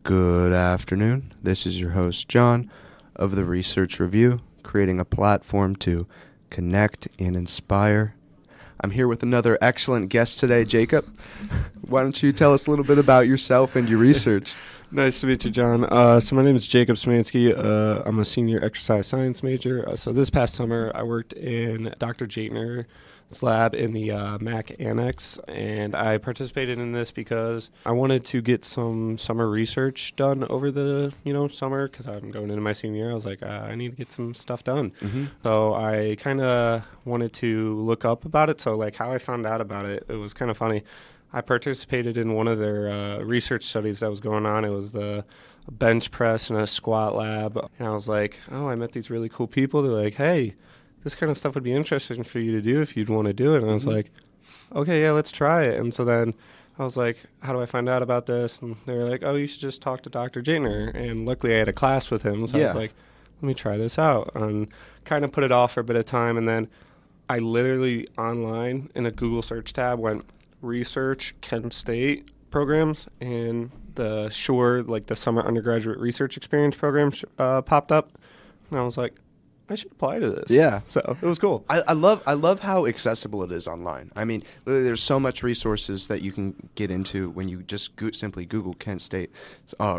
Good afternoon. This is your host, John, of the Research Review, creating a platform to connect and inspire. I'm here with another excellent guest today, Jacob. Why don't you tell us a little bit about yourself and your research? Nice to meet you, John. So my name is Jacob Szymanski. I'm a senior exercise science major. So this past summer, I worked in Dr. Jaitner's lab in the MAC Annex, and I participated in this because I wanted to get some summer research done over the summer because I'm going into my senior year. I was like, I need to get some stuff done. Mm-hmm. So I kind of wanted to look up about it. So like how I found out about it, it was kind of funny. I participated in one of their research studies that was going on. It was the bench press and a squat lab. And I was like, I met these really cool people. They're like, hey, this kind of stuff would be interesting for you to do if you'd want to do it. And I was like, okay, yeah, let's try it. And so then I was like, how do I find out about this? And they were like, you should just talk to Dr. Jaitner. And luckily I had a class with him. So I was like, let me try this out. And kind of put it off for a bit of time. And then I literally online in a Google search tab went research Kent State programs, and the SURE, like the Summer Undergraduate Research Experience program popped up. And I was like, I should apply to this. Yeah. So it was cool. I love how accessible it is online. I mean, literally there's so much resources that you can get into when you just simply Google Kent State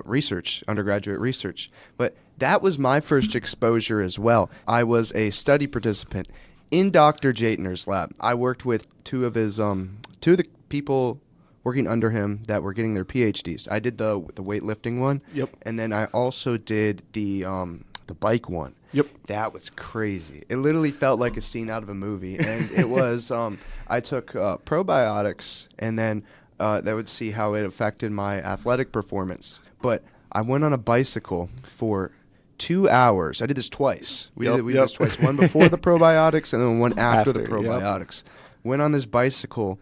research, undergraduate research. But that was my first exposure as well. I was a study participant in Dr. Jaitner's lab. I worked with two of the people working under him that were getting their PhDs. I did the weightlifting one. Yep. And then I also did the bike one. Yep. That was crazy. It literally felt like a scene out of a movie. And it was, I took probiotics, and then that would see how it affected my athletic performance. But I went on a bicycle for 2 hours. I did this twice. We did this twice. One before the probiotics and then one after the probiotics. Yep. Went on this bicycle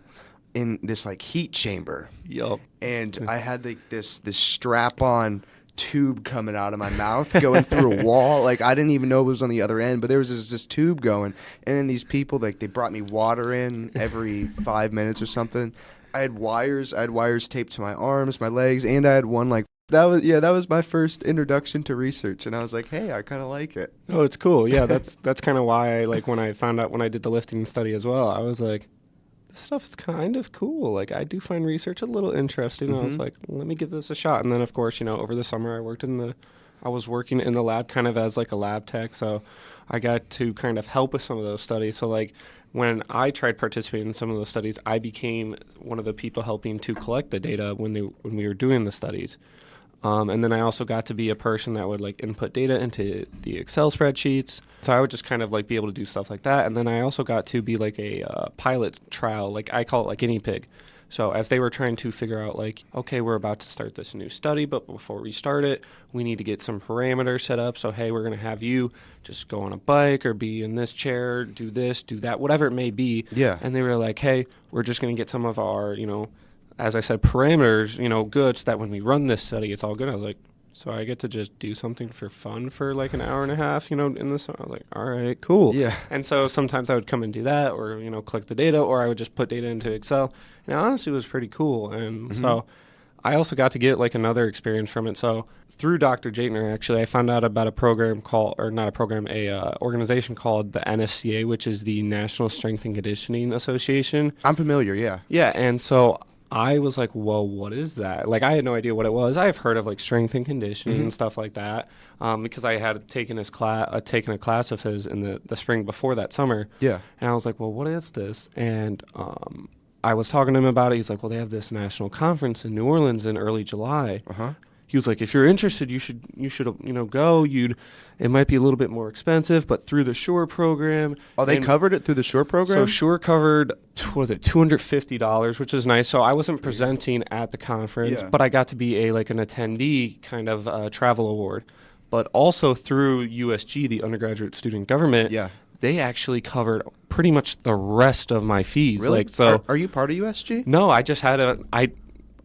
in this like heat chamber. Yep. And I had like this strap-on tube coming out of my mouth going through a wall. Like I didn't even know it was on the other end, but there was this tube going. And then these people, like, they brought me water in every 5 minutes or something. I had wires taped to my arms, my legs, and I had one like that was my first introduction to research, and I was like, hey, I kind of like it. Oh, it's cool. Yeah, that's kind of why when I found out when I did the lifting study as well, I was like, this stuff is kind of cool. Like, I do find research a little interesting. Mm-hmm. I was like, let me give this a shot. And then, of course, over the summer I was working in the lab kind of as like a lab tech, so I got to kind of help with some of those studies. So like when I tried participating in some of those studies, I became one of the people helping to collect the data when we were doing the studies. And then I also got to be a person that would like input data into the Excel spreadsheets. So I would just kind of like be able to do stuff like that. And then I also got to be like a pilot trial, like I call it like guinea pig. So as they were trying to figure out like, okay, we're about to start this new study, but before we start it, we need to get some parameters set up. So, hey, we're going to have you just go on a bike or be in this chair, do this, do that, whatever it may be. Yeah. And they were like, hey, we're just going to get some of our, as I said, parameters, good, so that when we run this study, it's all good. I was like, so I get to just do something for fun for like an hour and a half, in this. I was like, all right, cool. Yeah. And so sometimes I would come and do that, or, collect the data, or I would just put data into Excel. And honestly, it was pretty cool. And so I also got to get like another experience from it. So through Dr. Jaitner, actually, I found out about a program organization called the NSCA, which is the National Strength and Conditioning Association. I'm familiar, yeah. Yeah, and so I was like, well, what is that? Like, I had no idea what it was. I have heard of like strength and conditioning and stuff like that because I had taken a class of his in the spring before that summer. Yeah. And I was like, well, what is this? And I was talking to him about it. He's like, well, they have this national conference in New Orleans in early July. Uh-huh. He was like, if you're interested, you should go. It might be a little bit more expensive, but through the SURE program. Oh, they covered it through the SURE program? So SURE covered, $250, which is nice. So I wasn't presenting at the conference, but I got to be an attendee kind of travel award. But also through USG, the undergraduate student government, they actually covered pretty much the rest of my fees. Really? Are you part of USG? No, I just had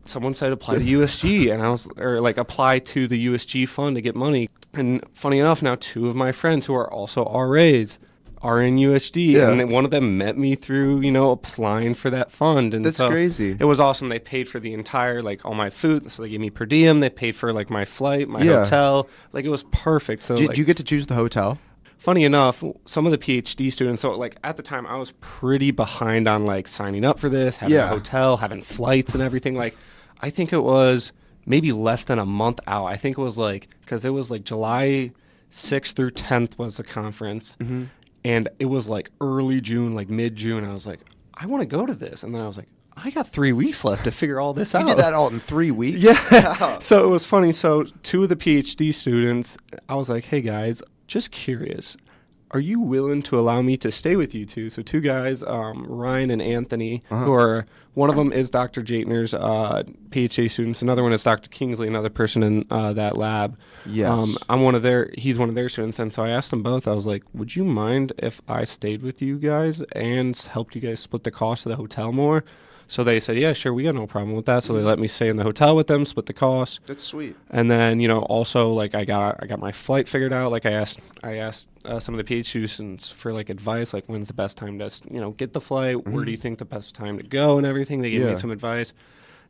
someone said apply to USG, and apply to the USG fund to get money. And funny enough, now two of my friends who are also RAs RNUSD, Yeah. and then one of them met me through, applying for that fund. And That's so crazy. It was awesome. They paid for the entire, like, all my food. So they gave me per diem. They paid for, like, my flight, my Yeah. hotel. Like, it was perfect. So, Did you get to choose the hotel? funny enough, some of the PhD students, so, like, at the time, I was pretty behind on, like, signing up for this, having a hotel, having flights and everything. Like, I think it was maybe less than a month out. I think it was, like, because it was, like, July 6th through 10th was the conference. Mm-hmm. And it was like early June, like mid-June. I was like, I want to go to this. And then I was like, I got 3 weeks left to figure all this out. You did that all in 3 weeks? Yeah. So it was funny. So 2 of the PhD students, I was like, hey, guys, just curious. Are you willing to allow me to stay with you two? So 2 guys, Ryan and Anthony, who are, one of them is Dr. Jaitner's PhD students. Another one is Dr. Kingsley, another person in that lab. Yes. He's one of their students. And so I asked them both, I was like, would you mind if I stayed with you guys and helped you guys split the cost of the hotel more? So they said, yeah, sure, we got no problem with that. So they let me stay in the hotel with them, split the cost. That's sweet. And then, also, like, I got my flight figured out. Like, I asked some of the PhD students for, like, advice, like, when's the best time to, get the flight? Where do you think the best time to go and everything? They gave me some advice.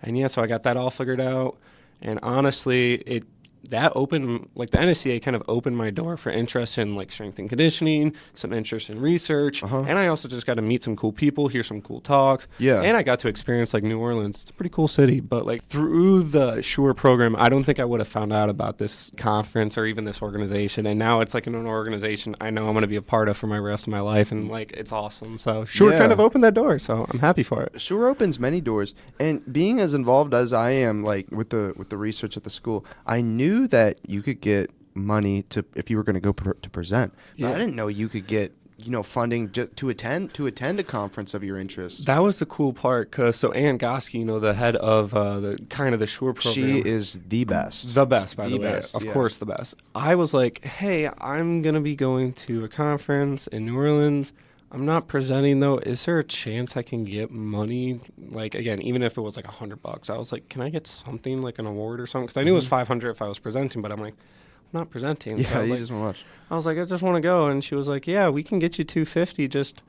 And, yeah, so I got that all figured out. And honestly, that opened, like, the NSCA kind of opened my door for interest in, like, strength and conditioning, some interest in research, and I also just got to meet some cool people, hear some cool talks, and I got to experience, like, New Orleans. It's a pretty cool city, but, like, through the SURE program, I don't think I would have found out about this conference or even this organization, and now it's, like, an organization I know I'm going to be a part of for my rest of my life, and, like, it's awesome. So SURE kind of opened that door, so I'm happy for it. SURE opens many doors, and being as involved as I am, like, with the research at the school, I knew that you could get money if you were going to go to present. But I didn't know you could get funding to attend a conference of your interest. That was the cool part, because Ann Goski, the head of the SURE program. She is the best. The best, by the way. Best, of course, the best. I was like, hey, I'm going to be going to a conference in New Orleans. I'm not presenting, though. Is there a chance I can get money? Like, again, even if it was like $100, I was like, can I get something, like an award or something? Because I knew it was $500 if I was presenting, but I'm like, I'm not presenting. Yeah, so you like, just want to watch. I was like, I just want to go. And she was like, yeah, we can get you $250. Just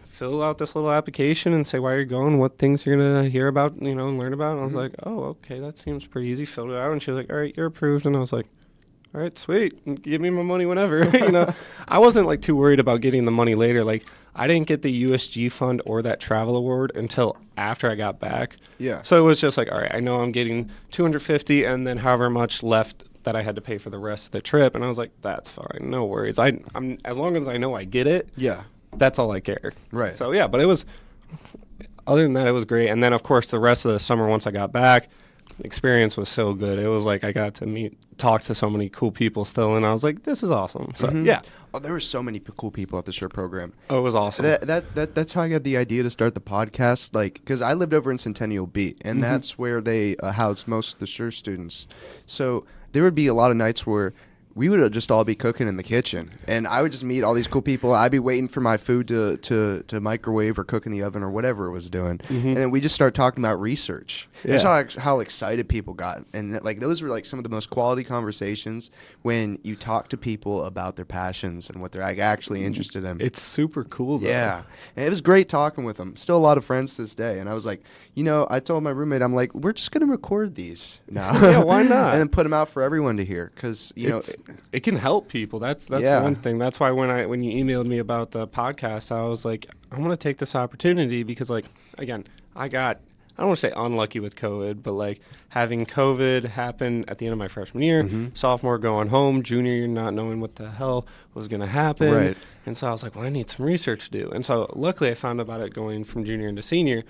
fill out this little application and say why you're going, what things you're going to hear about, and learn about. And I was like, oh, okay, that seems pretty easy. Filled it out. And she was like, all right, you're approved. And I was like, all right, sweet. Give me my money whenever. I wasn't like too worried about getting the money later. Like, I didn't get the USG fund or that travel award until after I got back. Yeah. So it was just like, all right, I know I'm getting $250 and then however much left that I had to pay for the rest of the trip. And I was like, that's fine. No worries. I'm as long as I know I get it. Yeah. That's all I care. Right. So yeah, but it was, other than that, it was great. And then of course the rest of the summer, once I got back, experience was so good. It was like I got to talk to so many cool people still, and I was like, this is awesome. So yeah. Oh, there were so many cool people at the SURE program. Oh, it was awesome. That's how I got the idea to start the podcast. Like, because I lived over in Centennial Beach, and that's where they housed most of the SURE students. So there would be a lot of nights where we would just all be cooking in the kitchen, and I would just meet all these cool people. I'd be waiting for my food to microwave or cook in the oven or whatever it was doing, and then we just start talking about research. Yeah. That's how excited people got, and like those were like some of the most quality conversations when you talk to people about their passions and what they're like actually interested in. It's super cool, though. Yeah, and it was great talking with them. Still a lot of friends to this day, and I was like, I told my roommate, I'm like, we're just gonna record these now. Yeah, why not? And then put them out for everyone to hear, because it can help people. That's one thing. That's why when you emailed me about the podcast, I was like, I'm going to take this opportunity because, like, again, I don't want to say unlucky with COVID, but like having COVID happen at the end of my freshman year, sophomore going home, junior year not knowing what the hell was going to happen. Right. And so I was like, well, I need some research to do. And so luckily I found about it going from junior into senior,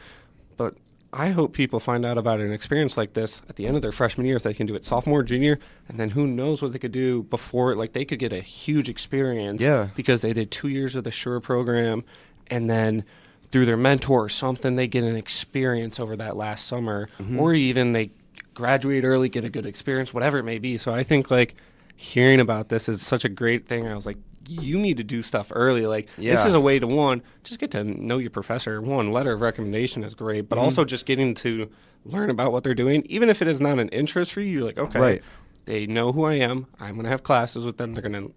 but I hope people find out about an experience like this at the end of their freshman year so they can do it sophomore, junior, and then who knows what they could do before. Like, they could get a huge experience because they did 2 years of the SURE program, and then through their mentor or something, they get an experience over that last summer, or even they graduate early, get a good experience, whatever it may be. So I think, like, hearing about this is such a great thing. I was like, you need to do stuff early. Like, this is a way to, just get to know your professor. Letter of recommendation is great, but also just getting to learn about what they're doing. Even if it is not an interest for you, you're like, okay, they know who I am. I'm going to have classes with them. They're going to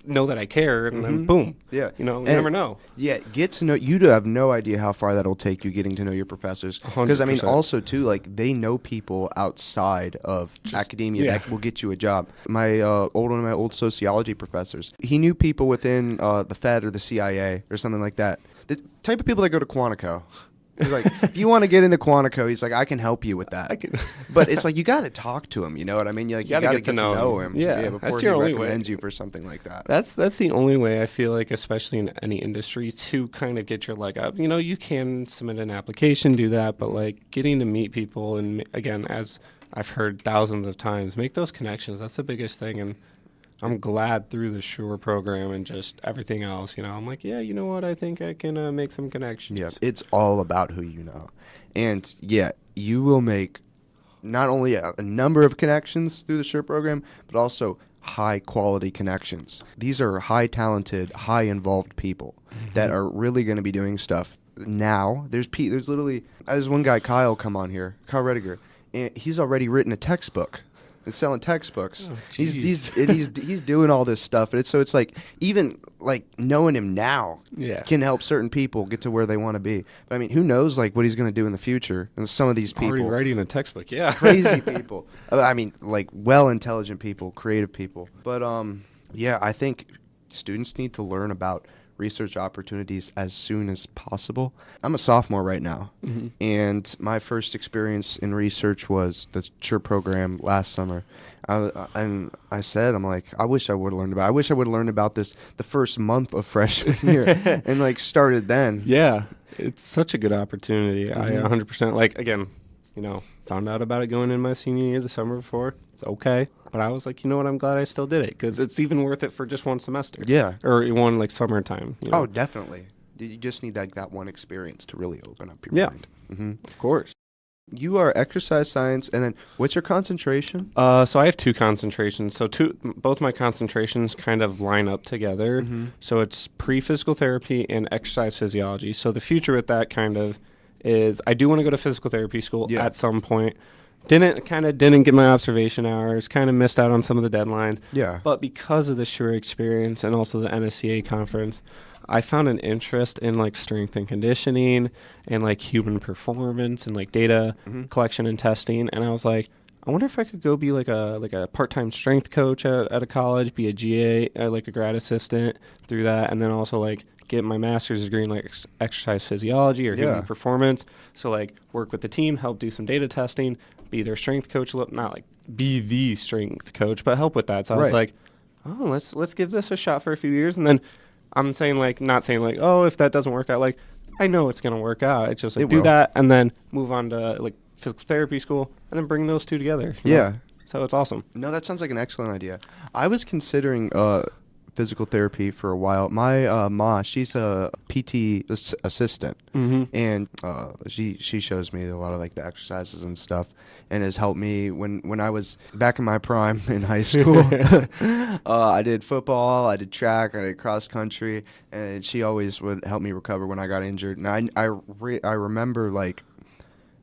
know that I care, and then boom. Yeah. You know, you And never know. Yeah, get to know. You have no idea how far that'll take you getting to know your professors. Because, I mean, 100%. also, too, like, they know people outside of academia that will get you a job. One of my old sociology professors, he knew people within the Fed or the CIA or something like that. The type of people that go to Quantico. He's like, if you want to get into Quantico, he's like, I can help you with that. But it's like, you got to talk to him, you know what I mean? You got to get to know him. Yeah, before that's he your only recommends way. you for something like that. That's the only way, I feel like, especially in any industry, to kind of get your leg up. You know, you can submit an application, do that, but like getting to meet people, and again, as I've heard thousands of times, make those connections. That's the biggest thing. And I'm glad through the Shure program and just everything else, you know, I'm like, yeah, you know what, I think I can make some connections. Yeah, it's all about who you know. And yeah, you will make not only a number of connections through the Shure program, but also high quality connections. These are high talented, high involved people that are really going to be doing stuff now. There's literally, there's one guy, Kyle Rediger, and he's already written a textbook. It's selling textbooks. Oh, he's doing all this stuff. And it's like, even like knowing him now can help certain people get to where they want to be. But I mean, who knows like what he's going to do in the future? And some of these people, Already writing a textbook, yeah. crazy people. I mean, like intelligent people, creative people. But yeah, I think students need to learn about research opportunities as soon as possible. I'm a sophomore right now, and my first experience in research was the Shure program last summer. I said, I'm like, I wish I would have learned about this the first month of freshman year and like started then. Yeah, it's such a good opportunity. I 100%, like, again, you know, found out about it going in my senior year the summer before. It's okay. But I was like, you know what, I'm glad I still did it, because it's even worth it for just one semester. Yeah. Or one, like, summertime. You know? Oh, definitely. You just need that one experience to really open up your mind. Mm-hmm. Of course. You are exercise science, and then what's your concentration? So I have two concentrations. So both my concentrations kind of line up together. So it's pre-physical therapy and exercise physiology. So the future with that kind of is I do want to go to physical therapy school at some point. Didn't get my observation hours, kind of missed out on some of the deadlines. Yeah. But because of the Shure experience and also the NSCA conference, I found an interest in like strength and conditioning and like human performance and like data collection and testing. And I was like, I wonder if I could go be like a part-time strength coach at a college, be a GA, like a grad assistant through that, and then also like get my master's degree in like exercise physiology or human performance. So like work with the team, help do some data testing, be their strength coach, not like be the strength coach, but help with that. So I was like, oh, let's give this a shot for a few years. And then I'm saying like, not saying like, oh, if that doesn't work out, like I know it's going to work out. It's just like do that and then move on to like physical therapy school and then bring those two together. You know? So it's awesome. No, that sounds like an excellent idea. I was considering physical therapy for a while. My ma, she's a PT assistant, and she shows me a lot of like the exercises and stuff, and has helped me when I was back in my prime in high school. I did football, I did track, I did cross country, and she always would help me recover when I got injured. And I remember like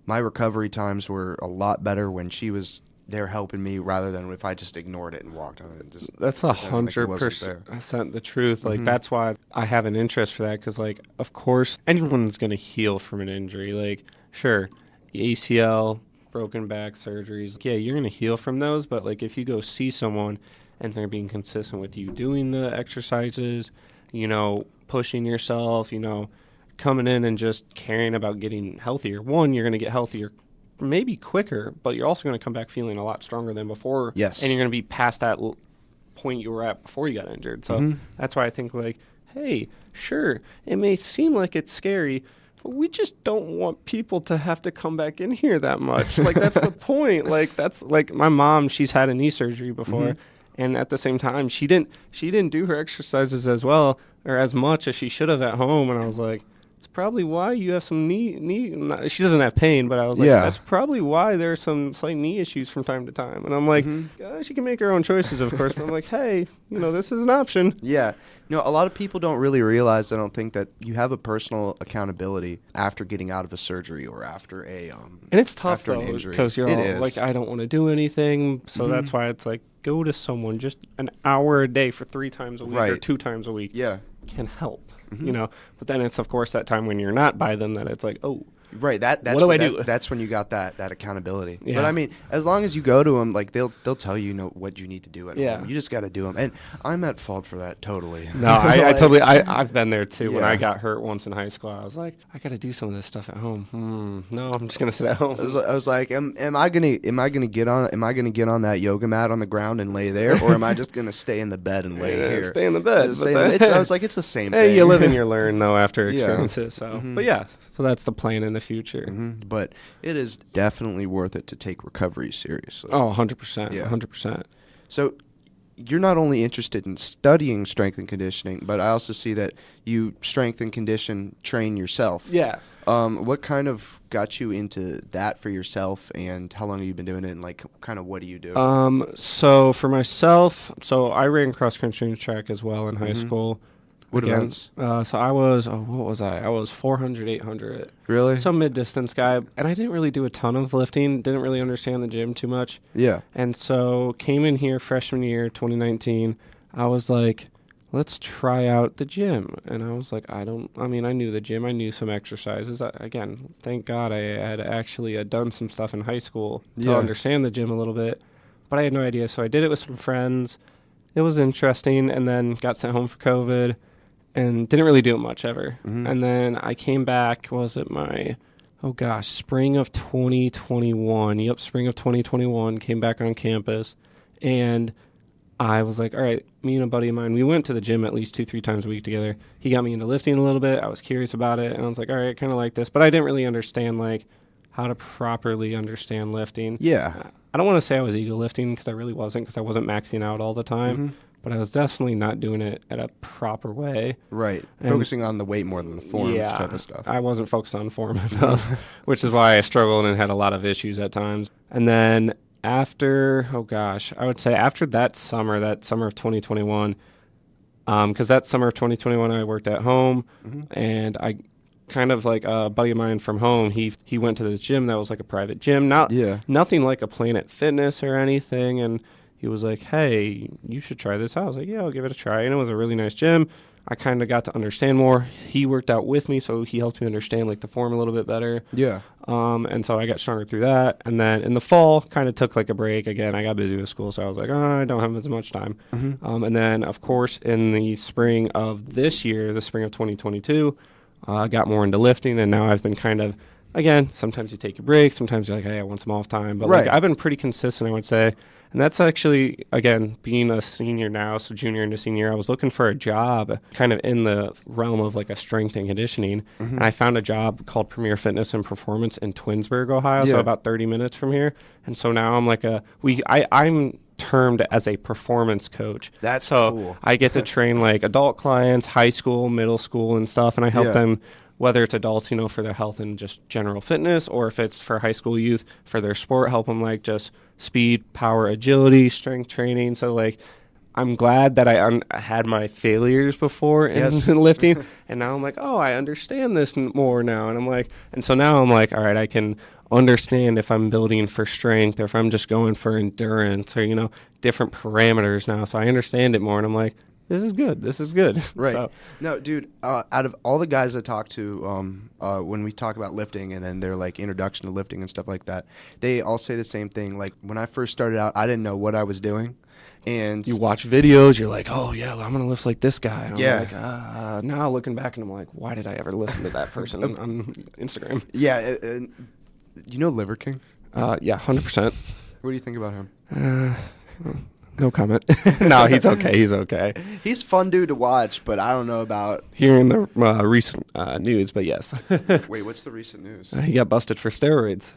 my recovery times were a lot better when she was there helping me rather than if I just ignored it and walked on it. And that's 100% the truth. Like that's why I have an interest for that, because like of course anyone's gonna heal from an injury. Like sure, ACL, broken back surgeries, yeah, you're gonna heal from those. But like if you go see someone and they're being consistent with you doing the exercises, you know, pushing yourself, you know, coming in and just caring about getting healthier. One, you're gonna get healthier maybe quicker, but you're also going to come back feeling a lot stronger than before. Yes. And you're going to be past that point you were at before you got injured. So that's why I think like, hey, sure, it may seem like it's scary, but we just don't want people to have to come back in here that much. Like that's the point. Like that's like my mom, she's had a knee surgery before. And at the same time, she didn't do her exercises as well or as much as she should have at home. And I was like, it's probably why you have some she doesn't have pain, but I was like, Yeah. that's probably why there's some slight knee issues from time to time. And I'm like, she can make her own choices, of course, but I'm like, hey, this is an option. Yeah. A lot of people don't really realize, I don't think, that you have a personal accountability after getting out of a surgery or after And it's tough, after an though, injury. because you're It all is. like, I don't want to do anything. So that's why it's like, go to someone just an hour a day for 3 times a week or Right. 2 times a week. Yeah. Can help, But then it's, of course, that time when you're not by them that it's like, oh. Right, that's What do I do? That's when you got that accountability. Yeah. But I mean, as long as you go to them, like they'll tell you, what you need to do at Yeah. home. You just got to do them. And I'm at fault for that totally. No, I totally, I've been there too. When Yeah. I got hurt once in high school, I was like, I got to do some of this stuff at home. No, I'm just gonna sit at home. I was like, am I gonna get on that yoga mat on the ground and lay there, or am I just gonna stay in the bed and lay here? Stay in the bed. Just stay in the- I was like, it's the same Hey, thing. you live and you learn though after Yeah. experiences. So, but yeah, so that's the plan in the future. But it is definitely worth it to take recovery seriously. Oh, 100%. Yeah. 100%. So you're not only interested in studying strength and conditioning, but I also see that you strength and condition train yourself. Yeah. What kind of got you into that for yourself, and how long have you been doing it, and like kind of what do you do? So for myself, I ran cross country track as well in high school. What Again, events? So I was, what was I? I was 400, 800. Really? Some mid-distance guy, and I didn't really do a ton of lifting, didn't really understand the gym too much. Yeah. And so came in here freshman year, 2019, I was like, let's try out the gym. And I was like, I knew the gym, I knew some exercises. Again, thank God I had actually done some stuff in high school to understand the gym a little bit, but I had no idea. So I did it with some friends. It was interesting, and then got sent home for COVID. And didn't really do it much ever. And then I came back, spring of 2021. Yep, spring of 2021, came back on campus. And I was like, all right, me and a buddy of mine, we went to the gym at least 2-3 times a week together. He got me into lifting a little bit. I was curious about it. And I was like, all right, I kind of like this. But I didn't really understand, like, how to properly understand lifting. Yeah. I don't want to say I was ego lifting because I really wasn't, because I wasn't maxing out all the time. But I was definitely not doing it at a proper way. Right. And focusing on the weight more than the form type of stuff. I wasn't focused on form enough, which is why I struggled and had a lot of issues at times. And then after, I would say after that summer of 2021, because that summer of 2021 I worked at home, and I kind of like a buddy of mine from home, he went to this gym that was like a private gym, nothing like a Planet Fitness or anything, and he was like, hey, you should try this out. I was like, yeah, I'll give it a try. And it was a really nice gym. I kind of got to understand more. He worked out with me, so he helped me understand like the form a little bit better. Yeah. And so I got stronger through that. And then in the fall, kind of took like a break. Again, I got busy with school, so I was like, I don't have as much time. And then, of course, in the spring of this year, the spring of 2022, I got more into lifting, and now I've been kind of, again, sometimes you take a break, sometimes you're like, hey, I want some off time. But like, I've been pretty consistent, I would say. And that's actually, again, being a senior now, so junior into senior, I was looking for a job kind of in the realm of like a strength and conditioning. And I found a job called Premier Fitness and Performance in Twinsburg, Ohio, so about 30 minutes from here. And so now I'm like I'm termed as a performance coach. That's so cool. I get to train like adult clients, high school, middle school and stuff, and I help them, whether it's adults, for their health and just general fitness, or if it's for high school youth for their sport, help them like just speed, power, agility, strength training. So like, I'm glad that I had my failures before in lifting, and now I'm like, oh, I understand this more now. And so now I'm like, all right, I can understand if I'm building for strength or if I'm just going for endurance or, different parameters now. So I understand it more, and I'm like, this is good. Right. So, no, dude, out of all the guys I talk to when we talk about lifting and then their like introduction to lifting and stuff like that, they all say the same thing. Like when I first started out, I didn't know what I was doing. And you watch videos, you're like, oh, yeah, I'm going to lift like this guy. And yeah. I'm like, now looking back, and I'm like, why did I ever listen to that person on Instagram? Yeah. You know Liver King? Yeah, 100%. What do you think about him? No comment. No, he's okay. He's okay. He's fun dude to watch, but I don't know about. Hearing the recent news, but yes. Wait, what's the recent news? He got busted for steroids.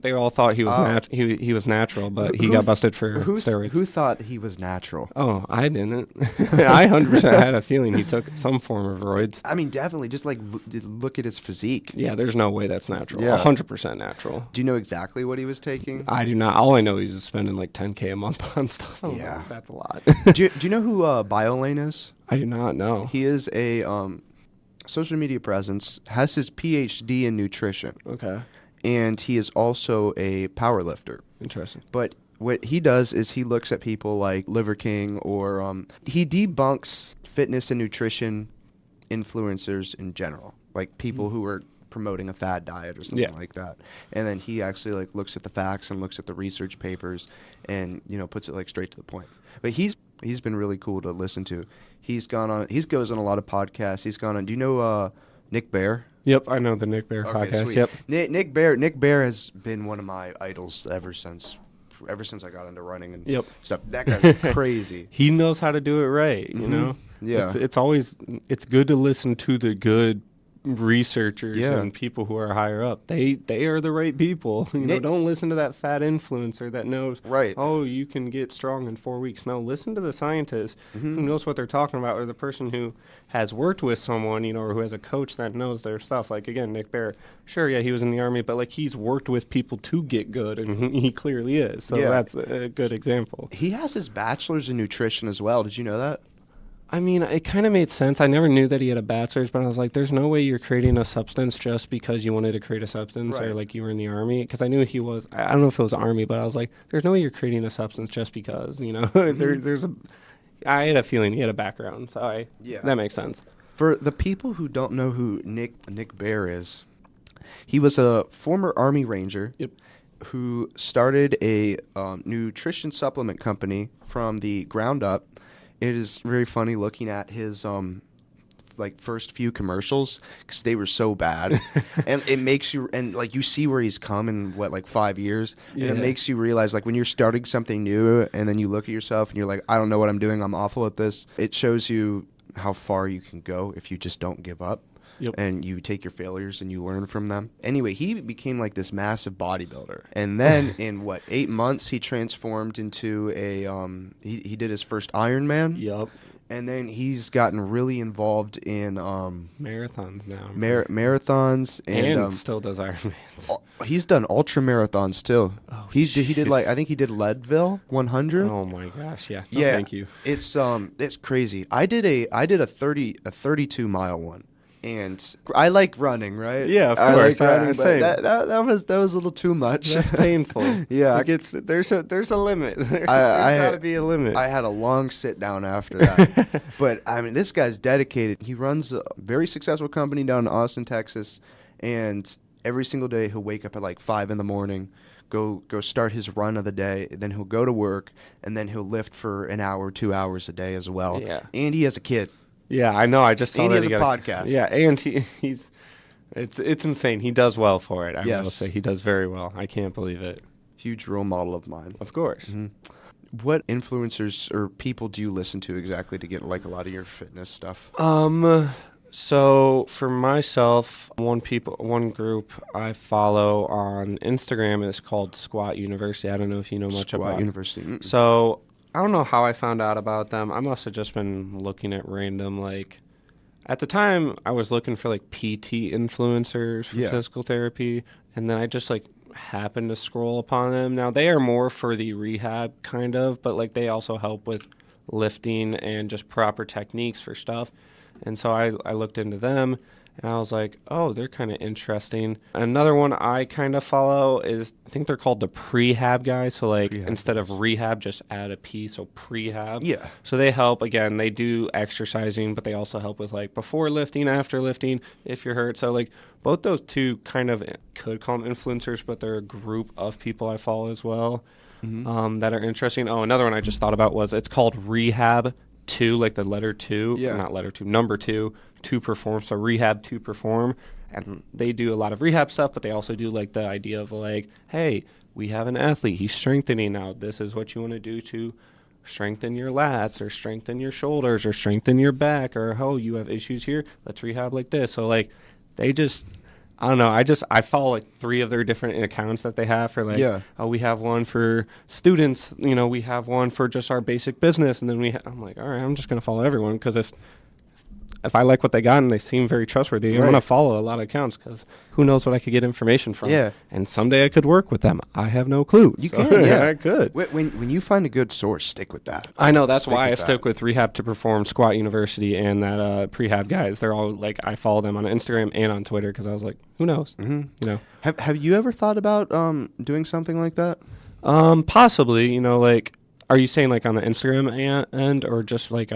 They all thought he was he was natural, but he got busted for steroids. Who thought he was natural? Oh, I didn't. I 100% had a feeling he took some form of roids. I mean, definitely. Just like look at his physique. Yeah, there's no way that's natural. Yeah. 100% natural. Do you know exactly what he was taking? I do not. All I know is he's spending like $10K a month on stuff. Oh, Yeah. that's a lot. do you know who BioLane is? I do not know. He is a social media presence, has his PhD in nutrition, Okay. and he is also a power lifter. Interesting. But what he does is he looks at people like Liver King, or he debunks fitness and nutrition influencers in general, like people who are promoting a fad diet or something like that. And then he actually like looks at the facts and looks at the research papers and, you know, puts it like straight to the point. But he's been really cool to listen to. He goes on a lot of podcasts. He's gone on, do you know Nick Bear? Yep, I know the Nick Bear podcast. Sweet. Yep. Nick Bear has been one of my idols ever since I got into running and stuff. That guy's crazy. He knows how to do it right, you know? Yeah. It's good to listen to the good researchers Yeah. and people who are higher up. They are the right people. You know, don't listen to that fat influencer that knows, Right. oh, you can get strong in 4 weeks. No, listen to the scientist who knows what they're talking about, or the person who has worked with someone, you know, or who has a coach that knows their stuff. Like, again, Nick Bear, sure, yeah, he was in the Army, but, like, he's worked with people to get good, and he clearly is. So that's a good example. He has his bachelor's in nutrition as well. Did you know that? I mean, it kind of made sense. I never knew that he had a bachelor's, but I was like, there's no way you're creating a substance just because you wanted to create a substance, or like you were in the Army. Because I knew he was, I don't know if it was Army, but I was like, there's no way you're creating a substance just because, you know. I had a feeling he had a background, so that makes sense. For the people who don't know who Nick Bear is, he was a former Army Ranger who started a nutrition supplement company from the ground up. It is very funny looking at his like first few commercials because they were so bad, and it makes you like you see where he's come in like 5 years, and it makes you realize like when you're starting something new and then you look at yourself and you're like, I don't know what I'm doing, I'm awful at this. It shows you how far you can go if you just don't give up. And you take your failures and you learn from them. Anyway, he became like this massive bodybuilder. And then in 8 months, he transformed into a, he did his first Ironman. Yep. And then he's gotten really involved in marathons now. Marathons. And still does Ironmans. He's done ultra marathons too. Oh, he did like, I think he did Leadville 100. Oh my gosh, yeah. Yeah. Thank you. It's crazy. I did a 32 mile one. And I like running, right? Yeah, of course. I like running, same. but that was a little too much. That's painful. Yeah, there's a limit. There's got to be a limit. I had a long sit down after that. But I mean, this guy's dedicated. He runs a very successful company down in Austin, Texas, and every single day he'll wake up at like 5 a.m, go start his run of the day, then he'll go to work, and then he'll lift for an hour, 2 hours a day as well. Yeah, and he has a kid. Yeah, I know. I just saw and that he has a podcast. Yeah, and it's insane. He does well for it. I will say he does very well. I can't believe it. Huge role model of mine. Of course. Mm-hmm. What influencers or people do you listen to exactly to get like a lot of your fitness stuff? So for myself, one group I follow on Instagram is called Squat University. I don't know if you know much about Squat University. Mm-mm. So I don't know how I found out about them. I must have just been looking at random, like, at the time I was looking for like PT influencers for physical therapy, and then I just like happened to scroll upon them. Now they are more for the rehab kind of, but like they also help with lifting and just proper techniques for stuff. And so I looked into them, and I was like, oh, they're kind of interesting. Another one I kind of follow is, I think they're called the prehab guys. So like instead of rehab, just add a P, so prehab. Yeah. So they help, again, they do exercising, but they also help with like before lifting, after lifting, if you're hurt. So like both those two kind of could call them influencers, but they're a group of people I follow as well that are interesting. Oh, another one I just thought about it's called Rehab 2, like the letter 2, not letter 2, number 2, to perform. So Rehab to Perform, and they do a lot of rehab stuff, but they also do like the idea of like, hey, we have an athlete, he's strengthening now, this is what you want to do to strengthen your lats or strengthen your shoulders or strengthen your back, or, oh, you have issues here, let's rehab like this. So like they just, I don't know, I follow like 3 of their different accounts that they have for like, oh, we have one for students, you know, we have one for just our basic business, and then I'm like, all right, I'm just going to follow everyone, because if I like what they got and they seem very trustworthy, I'm going to follow a lot of accounts, because who knows what I could get information from. Yeah. And someday I could work with them. I have no clue. You can, yeah. I could. When you find a good source, stick with that. I know. That's why I stick with Rehab to Perform, Squat University, and that Prehab guys. They're all like, I follow them on Instagram and on Twitter, because I was like, who knows? You know. Have you ever thought about doing something like that? Possibly. You know, like, are you saying like on the Instagram end, or just like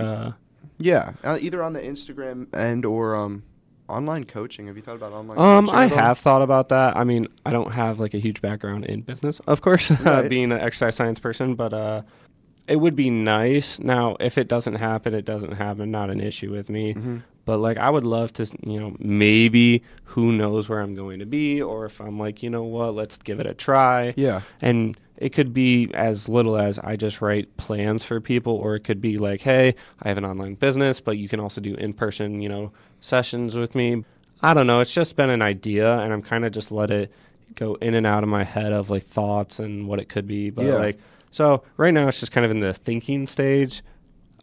Yeah, either on the Instagram end or online coaching. Have you thought about online coaching? I have thought about that. I mean, I don't have like a huge background in business, of course, being an exercise science person, but it would be nice. Now, if it doesn't happen, it doesn't happen. Not an issue with me. But like, I would love to, you know, maybe, who knows where I'm going to be, or if I'm like, you know what, let's give it a try. Yeah. And it could be as little as I just write plans for people, or it could be like, hey, I have an online business, but you can also do in-person, you know, sessions with me. I don't know. It's just been an idea, and I'm kind of just let it go in and out of my head of like thoughts and what it could be. But like, so right now it's just kind of in the thinking stage.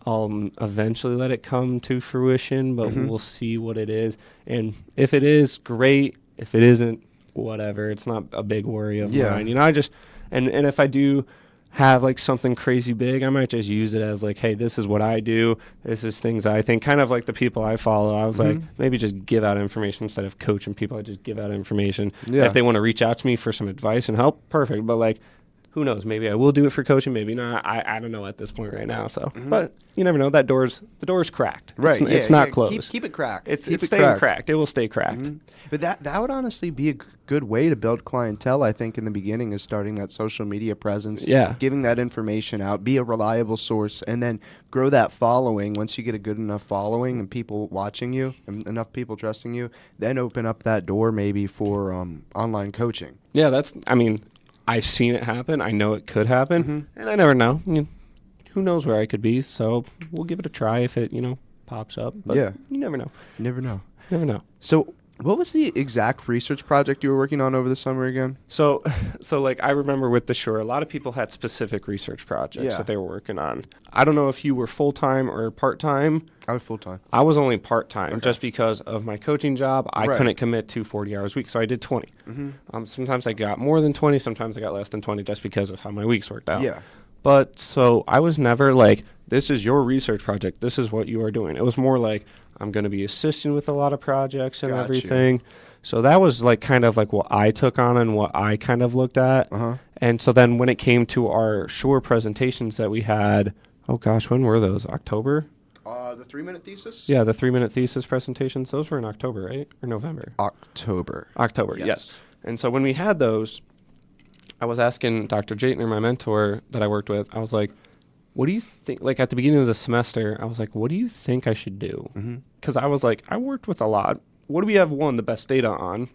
I'll eventually let it come to fruition, but we'll see what it is. And if it is, great. If it isn't, whatever. It's not a big worry of mine. You know, I just, and if I do have like something crazy big, I might just use it as like, hey, this is what I do. This is things I think, kind of like the people I follow. I was like, maybe just give out information instead of coaching people. I just give out information. Yeah. If they want to reach out to me for some advice and help, perfect. But like, who knows? Maybe I will do it for coaching. Maybe not. I don't know at this point right now. So, but you never know. The door's cracked. Right. It's not closed. Keep it cracked. It's staying cracked. It will stay cracked. But that would honestly be a good way to build clientele, I think, in the beginning, is starting that social media presence. Yeah. Giving that information out, be a reliable source, and then grow that following. Once you get a good enough following and people watching you, and enough people trusting you, then open up that door maybe for online coaching. Yeah, I've seen it happen. I know it could happen, and I never know. Who knows where I could be? So we'll give it a try if it, pops up. But you never know. You never know. Never know. So what was the exact research project you were working on over the summer again? So like, I remember with the Shore, a lot of people had specific research projects that they were working on. I don't know if you were full-time or part-time. I was full-time. I was only part-time just because of my coaching job. I couldn't commit to 40 hours a week, so I did 20. Sometimes I got more than 20, sometimes I got less than 20 just because of how my weeks worked out. Yeah. But so I was never like, this is your research project, this is what you are doing. It was more like, I'm going to be assisting with a lot of projects and everything. So that was like kind of like what I took on and what I kind of looked at. And so then when it came to our Shore presentations that we had, oh gosh, when were those? October? The 3-minute thesis? Yeah, the 3-minute thesis presentations. Those were in October, right? Or November? October, yes. And so when we had those, I was asking Dr. Jatner, my mentor that I worked with, I was like, what do you think, like at the beginning of the semester, I was like, what do you think I should do? Because I was like, I worked with a lot. What do we have, the best data on?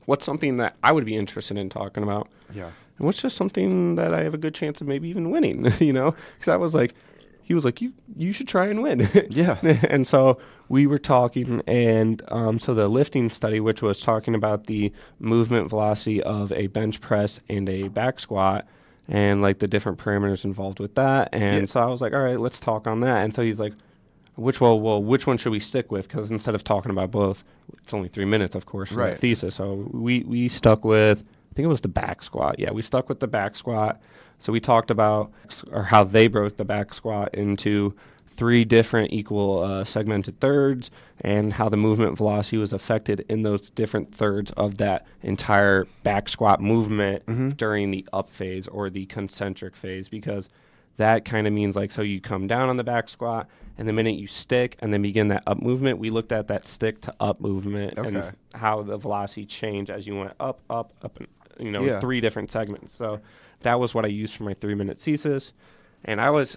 What's something that I would be interested in talking about? Yeah. And what's just something that I have a good chance of maybe even winning, Because I was like, he was like, you should try and win. Yeah. And so we were talking, and so the lifting study, which was talking about the movement velocity of a bench press and a back squat, and like the different parameters involved with that. And so I was like, all right, let's talk on that. And so he's like, which one should we stick with? Because instead of talking about both, it's only 3 minutes, of course, for the thesis. So we stuck with, I think it was the back squat. Yeah, we stuck with the back squat. So we talked about how they broke the back squat into 3 different equal segmented thirds, and how the movement velocity was affected in those different thirds of that entire back squat movement during the up phase or the concentric phase, because that kind of means like, so you come down on the back squat, and the minute you stick and then begin that up movement, we looked at that stick to up movement and how the velocity changed as you went up, and, 3 different segments. So that was what I used for my 3-minute thesis. And I was,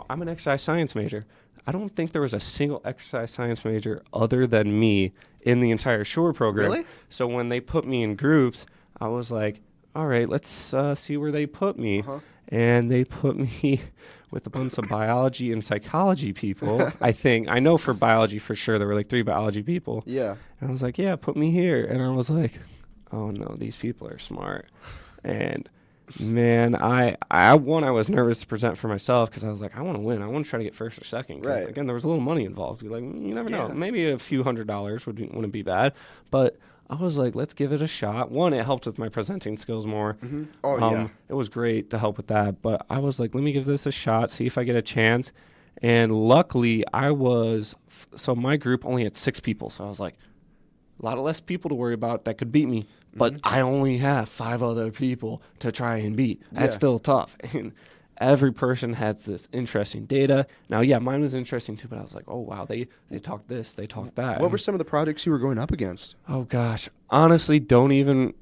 I'm an exercise science major. I don't think there was a single exercise science major other than me in the entire Shore program. Really? So when they put me in groups, I was like, all right, let's see where they put me. and they put me with a bunch of biology and psychology people. I know for biology for sure there were like 3 biology people. Yeah. And I was like, yeah, put me here. And I was like, oh no, these people are smart. And man, I was nervous to present for myself because I was like, I want to win. I want to try to get first or second. Because Right. again, there was a little money involved. You're like, you never know. Yeah. Maybe a few $100s wouldn't be bad. But I was like, let's give it a shot. One, it helped with my presenting skills more. Mm-hmm. Oh, yeah. It was great to help with that. But I was like, let me give this a shot, see if I get a chance. And luckily, so my group only had 6 people. So I was like, a lot of less people to worry about that could beat me. But I only have 5 other people to try and beat. That's still tough. And every person has this interesting data. Now, yeah, mine was interesting too, but I was like, oh, wow, they talked this, they talked that. What were some of the projects you were going up against? Oh, gosh. Honestly, don't even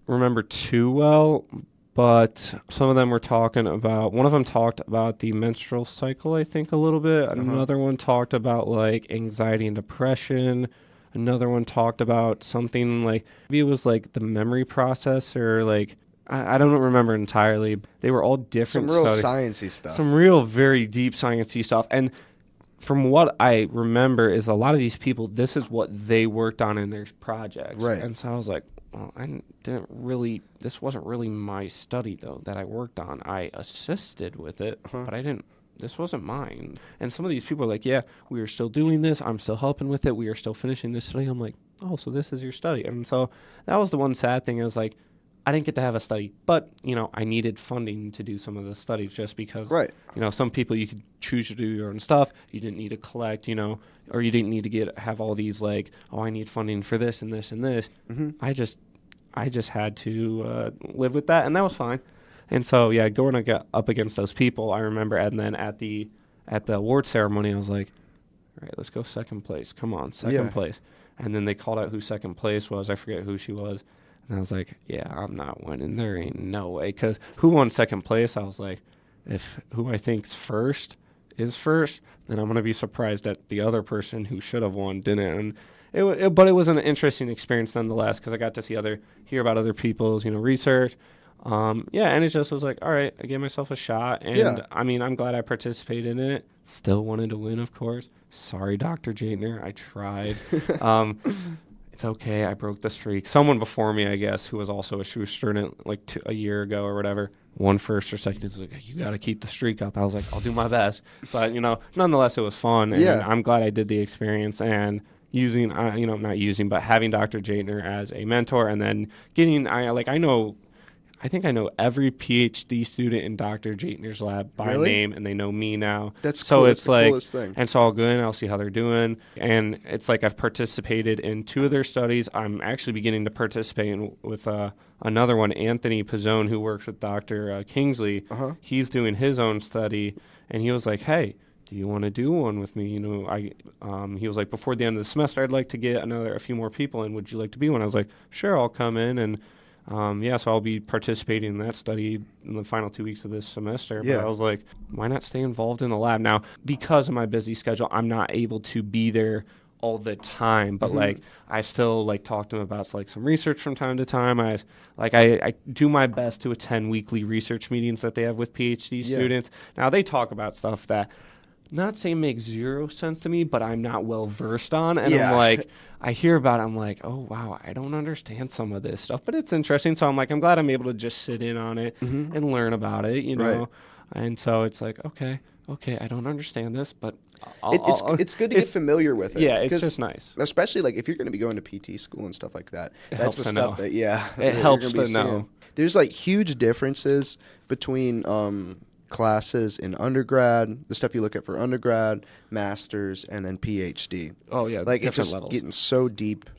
remember too well, but some of them were talking about, one of them talked about the menstrual cycle, I think, a little bit. Another one talked about, like, anxiety and depression. Another one talked about something like, maybe it was like the memory process or like, I don't remember entirely. They were all different Some real studies. sciencey stuff. Some real very deep sciencey stuff. And from what I remember is a lot of these people, this is what they worked on in their projects. Right. And so I was like, well, this wasn't really my study though that I worked on. I assisted with it, but this wasn't mine. And some of these people are like, yeah, we are still doing this. I'm still helping with it. We are still finishing this study. I'm like, oh, so this is your study. And so that was the one sad thing. I was like, I didn't get to have a study, but, I needed funding to do some of the studies just because, some people you could choose to do your own stuff. You didn't need to collect, or you didn't need to have all these like, oh, I need funding for this and this and this. I just had to live with that, and that was fine. And so, yeah, going up against those people, I remember, and then at the award ceremony, I was like, all right, let's go second place. Come on, second place. And then they called out who second place was. I forget who she was. And I was like, yeah, I'm not winning. There ain't no way. Because who won second place? I was like, if who I think's first is first, then I'm going to be surprised that the other person who should have won didn't. And but it was an interesting experience nonetheless because I got to hear about other people's, research. And it just was like, all right, I gave myself a shot. And, I'm glad I participated in it. Still wanted to win, of course. Sorry, Dr. Jaitner. I tried. It's okay. I broke the streak. Someone before me, I guess, who was also a SHU student like a year ago or whatever, won first or second. He's like, you got to keep the streak up. I was like, I'll do my best. But, nonetheless, it was fun. And I'm glad I did the experience. And having Dr. Jaitner as a mentor and then I think I know every PhD student in Dr. Jaitner's lab by name, and they know me now. That's so cool. It's That's the like, coolest thing. and it's all good. I'll see how they're doing, and it's like I've participated in 2 of their studies. I'm actually beginning to participate with another one, Anthony Pizzone, who works with Dr. Kingsley. He's doing his own study, and he was like, "Hey, do you want to do one with me?" He was like, before the end of the semester, I'd like to get a few more people in. Would you like to be one? I was like, sure, I'll come in and. So I'll be participating in that study in the final 2 weeks of this semester. Yeah. But I was like, why not stay involved in the lab? Now, because of my busy schedule, I'm not able to be there all the time. But I still talk to them about some research from time to time. I do my best to attend weekly research meetings that they have with PhD students. Now they talk about stuff that. Not saying makes 0 sense to me, but I'm not well versed on. And I'm like, I hear about it, I'm like, oh, wow, I don't understand some of this stuff. But it's interesting. So I'm like, I'm glad I'm able to just sit in on it and learn about it, Right. And so it's like, okay, I don't understand this, but it's good to get familiar with it. Yeah, it's just nice. Especially if you're going to be going to PT school and stuff like that. That's the stuff that, it helps to know. There's huge differences between classes in undergrad, the stuff you look at for undergrad, masters, and then PhD. Oh yeah, it's just levels. Getting so deep.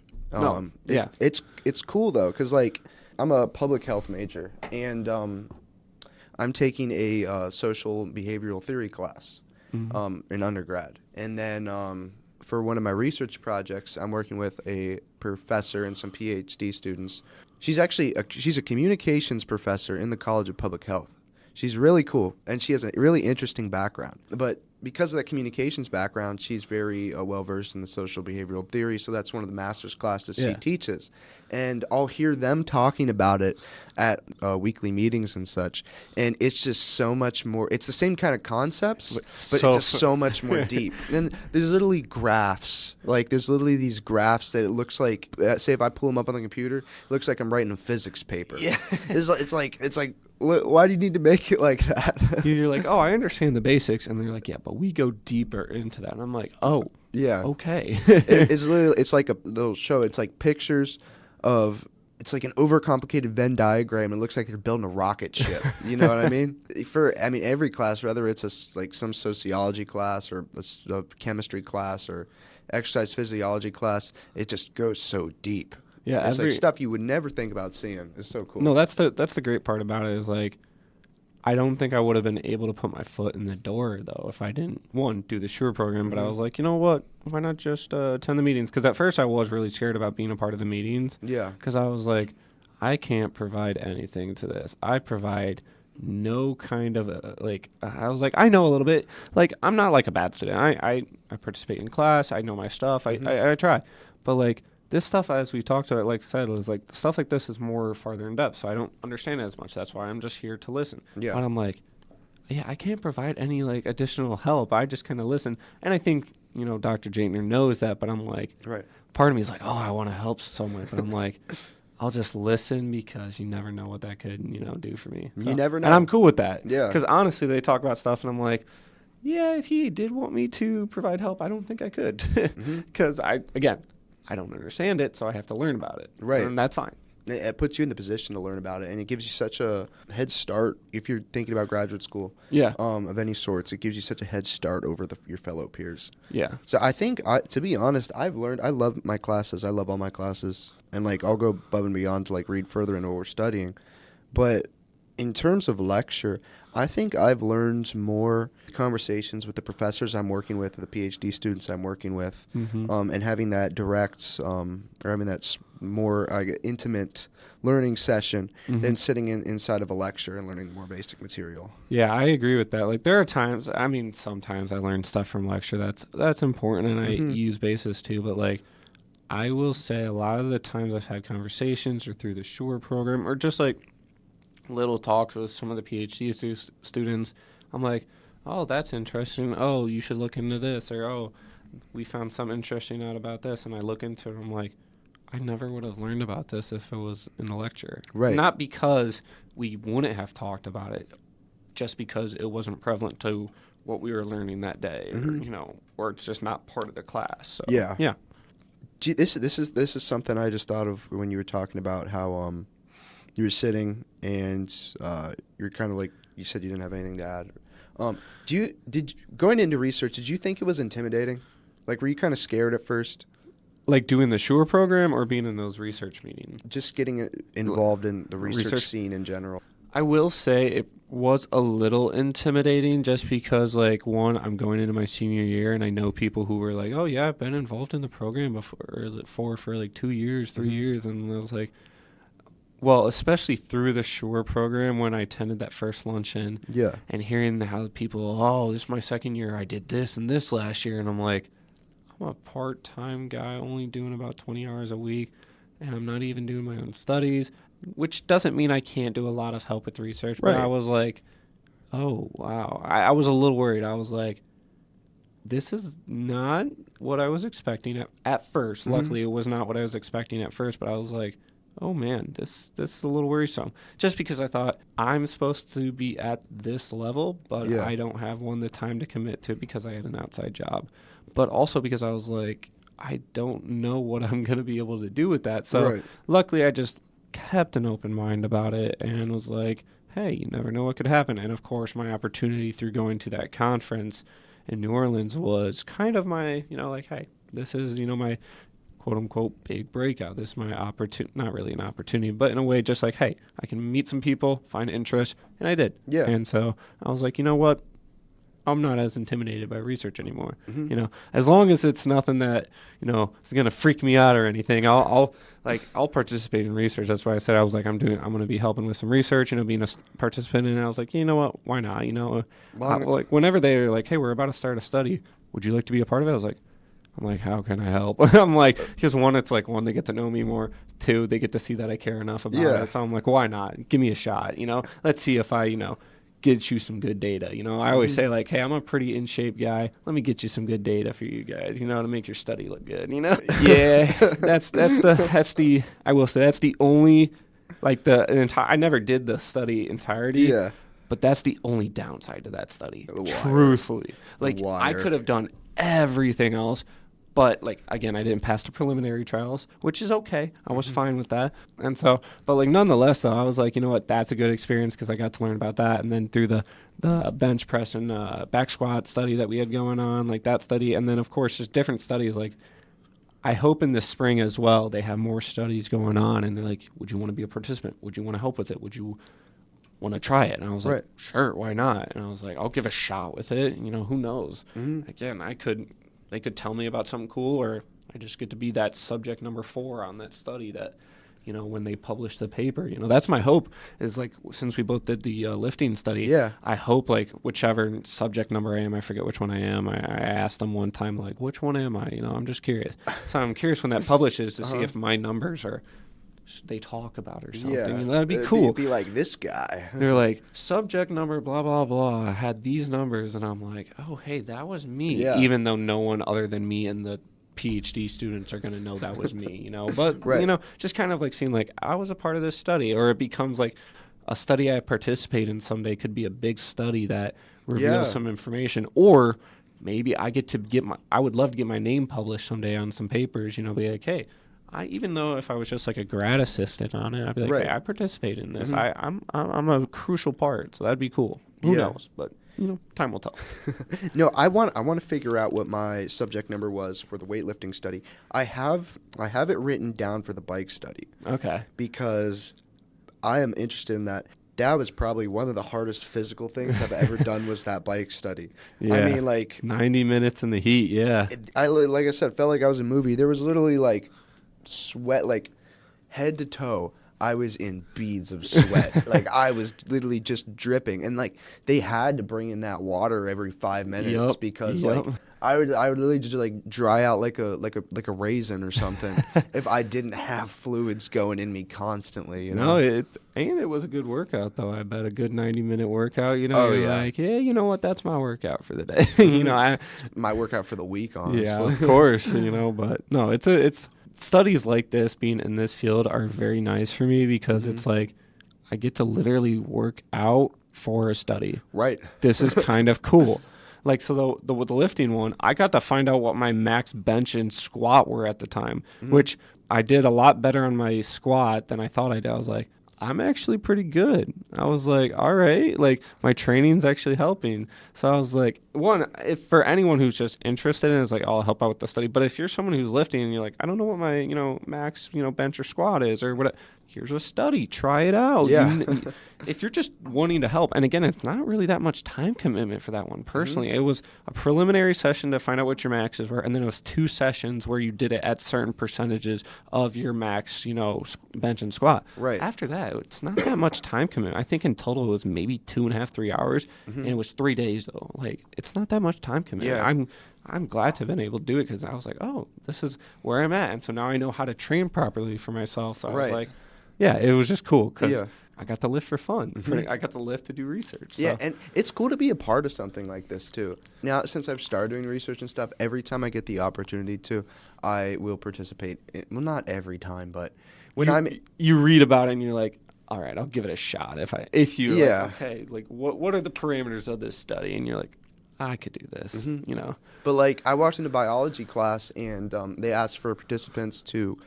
It's cool though, because I'm a public health major, and I'm taking a social behavioral theory class in undergrad, and then for one of my research projects, I'm working with a professor and some PhD students. She's a communications professor in the College of Public Health. She's really cool, and she has a really interesting background. But because of that communications background, she's very well versed in the social behavioral theory. So that's one of the master's classes she teaches, and I'll hear them talking about it at weekly meetings and such. And it's just so much more. It's the same kind of concepts, but it's just so much more deep. And there's literally graphs. Like there's literally these graphs that it looks like. Say if I pull them up on the computer, it looks like I'm writing a physics paper. Yeah, it's like. Why do you need to make it like that? You're like, oh, I understand the basics, and they're like, yeah, but we go deeper into that. And I'm like, oh, yeah, okay. It's like they'll show. It's like pictures of. It's like an overcomplicated Venn diagram. It looks like they're building a rocket ship. You know what I mean? Every class, whether it's like some sociology class or a chemistry class or exercise physiology class, it just goes so deep. Yeah, it's like stuff you would never think about seeing. It's so cool. No, that's the great part about it is like, I don't think I would have been able to put my foot in the door though if I didn't do the Sure program. But I was like, you know what? Why not just attend the meetings? Because at first I was really scared about being a part of the meetings. Yeah. Because I was like, I can't provide anything to this. I provide no kind of I was like, I know a little bit. Like I'm not like a bad student. I participate in class. I know my stuff. I try, but like. This stuff, as we talked about, like I said, is like stuff like this is more farther in depth, so I don't understand it as much. That's why I'm just here to listen. Yeah. But I'm like, yeah, I can't provide any like additional help. I just kind of listen, and I think Dr. Jaitner knows that. But I'm like, part of me is like, oh, I want to help someone, but I'm like, I'll just listen because you never know what that could do for me. So, you never know, and I'm cool with that. Yeah. Because honestly, they talk about stuff, and I'm like. Yeah, if he did want me to provide help, I don't think I could. Because I don't understand it, so I have to learn about it. Right. And that's fine. It puts you in the position to learn about it, and it gives you such a head start if you're thinking about graduate school of any sorts. It gives you such a head start over your fellow peers. Yeah. So I think, to be honest, I love my classes. I love all my classes, and like I'll go above and beyond to like read further into what we're studying. But in terms of lecture, I think I've learned more conversations with the professors I'm working with, the PhD students I'm working with, and having that direct or having that more intimate learning session than sitting inside of a lecture and learning more basic material. Yeah, I agree with that. Like there are times, sometimes I learn stuff from lecture that's important, and I use basis too, but like I will say a lot of the times I've had conversations or through the Sure program or just like little talks with some of the PhD students, I'm like, oh, that's interesting. Oh, you should look into this. Or, oh, we found something interesting out about this. And I look into it. I'm like, I never would have learned about this if it was in the lecture. Right. Not because we wouldn't have talked about it, just because it wasn't prevalent to what we were learning that day, or it's just not part of the class. So, yeah. Yeah. Gee, this is something I just thought of when you were talking about how you were sitting and you're kind of like, you said you didn't have anything to add. Going into research, did you think it was intimidating? Like, were you kind of scared at first? Like doing the Sure program or being in those research meetings? Just getting involved in the research scene in general. I will say it was a little intimidating just because, like, one, I'm going into my senior year and I know people who were like, oh, yeah, I've been involved in the program before for like 2 years, 3 years. And I was like, well, especially through the Sure program when I attended that first luncheon and hearing how people, oh, this is my second year. I did this and this last year. And I'm like, I'm a part-time guy only doing about 20 hours a week, and I'm not even doing my own studies, which doesn't mean I can't do a lot of help with research. But I was like, oh, wow. I was a little worried. I was like, this is not what I was expecting at first. Luckily, it was not what I was expecting at first, but I was like, oh man, this is a little worrisome. Just because I thought I'm supposed to be at this level, but I don't have the time to commit to it because I had an outside job. But also because I was like, I don't know what I'm going to be able to do with that. So luckily I just kept an open mind about it and was like, hey, you never know what could happen. And of course my opportunity through going to that conference in New Orleans was kind of my, like, hey, this is, my quote-unquote big breakout. This is my opportunity, not really an opportunity, but in a way just like, hey, I can meet some people, find interest, and I did. Yeah. And so I was like, you know what? I'm not as intimidated by research anymore. You know, as long as it's nothing that, you know, is going to freak me out or anything, I'll participate in research. That's why I said I was like, I'm going to be helping with some research, you know, being a participant. And I was like, you know what, why not? You know, like whenever they're like, hey, we're about to start a study, would you like to be a part of it? I'm like, how can I help? I'm like, because one, it's like, one, they get to know me more. Two, they get to see that I care enough about it. So I'm like, why not? Give me a shot, you know? Let's see if I, you know, get you some good data. You know, I always say like, hey, I'm a pretty in shape guy. Let me get you some good data for you guys, you know, to make your study look good, you know? Yeah. that's the I will say that's the only, like the entire, I never did the study entirety. Yeah. But that's the only downside to that study. Truthfully. Like I could have done everything else. But, like, again, I didn't pass the preliminary trials, which is okay. I was fine with that. And so, but, like, nonetheless, though, I was like, you know what, that's a good experience because I got to learn about that. And then through the bench press and back squat study that we had going on, like that study. And then, of course, just different studies. Like, I hope in the spring as well, they have more studies going on. And they're like, would you want to be a participant? Would you want to help with it? Would you want to try it? And I was like, sure, why not? And I was like, I'll give a shot with it. You know, who knows? Again, they could tell me about something cool, or I just get to be that subject number 4 on that study that, you know, when they publish the paper, you know, that's my hope is like, since we both did the lifting study, I hope like whichever subject number I am, I forget which one I am. I asked them one time, like, which one am I? You know, I'm just curious. So I'm curious when that publishes to see if my numbers are, they talk about or something. You know, that'd be cool. It'd be like this guy. They're like, subject number, blah, blah, blah. I had these numbers. And I'm like, oh, hey, that was me. Even though no one other than me and the PhD students are going to know that was me, you know. But, you know, just kind of like seeing like I was a part of this study. Or it becomes like a study I participate in someday could be a big study that reveals some information. Or maybe I get to I would love to get my name published someday on some papers, you know, be like, hey, even though if I was just like a grad assistant on it, I'd be like, hey, I participated in this. I'm a crucial part, so that'd be cool. Who knows? But you know, time will tell. No, I want to figure out what my subject number was for the weightlifting study. I have it written down for the bike study. Okay. Because I am interested in that. That was probably one of the hardest physical things I've ever done was that bike study. I mean, like 90 minutes in the heat. Yeah. Like I said, felt like I was in a movie. There was literally like sweat, like head to toe. I was in beads of sweat. Like I was literally just dripping, and like they had to bring in that water every 5 minutes because like I would literally just like dry out like a raisin or something if I didn't have fluids going in me constantly. You know? No, it was a good workout though. I bet a good 90-minute workout. You know, like, yeah, you know what? That's my workout for the day. You know, my workout for the week. Honestly, yeah, of course. You know, but no, it's. Studies like this, being in this field, are very nice for me because it's like I get to literally work out for a study. Right. This is kind of cool. Like, so with the lifting one, I got to find out what my max bench and squat were at the time, which I did a lot better on my squat than I thought I did. I was like, I'm actually pretty good. I was like, all right, like my training's actually helping. So I was like, if for anyone who's just interested in it, it's like, I'll help out with the study. But if you're someone who's lifting and you're like, I don't know what my, you know, max, you know, bench or squat is or what, here's a study, try it out. Yeah. If you're just wanting to help, and again, it's not really that much time commitment for that one. Personally, it was a preliminary session to find out what your maxes were, and then it was 2 sessions where you did it at certain percentages of your max, you know, bench and squat. Right. After that, it's not that much time commitment. I think in total it was maybe 2.5, 3 hours, and it was 3 days though. Like, it's not that much time commitment. Yeah. I'm glad to have been able to do it because I was like, oh, this is where I'm at, and so now I know how to train properly for myself. So I was like, yeah, it was just cool because I got to lift for fun. I got to lift to do research. So. Yeah, and it's cool to be a part of something like this too. Now, since I've started doing research and stuff, every time I get the opportunity to, I will participate. Well, not every time, but when you read about it and you're like, all right, I'll give it a shot. If you like, okay, like what are the parameters of this study? And you're like, I could do this, you know. But like I walked into biology class and they asked for participants to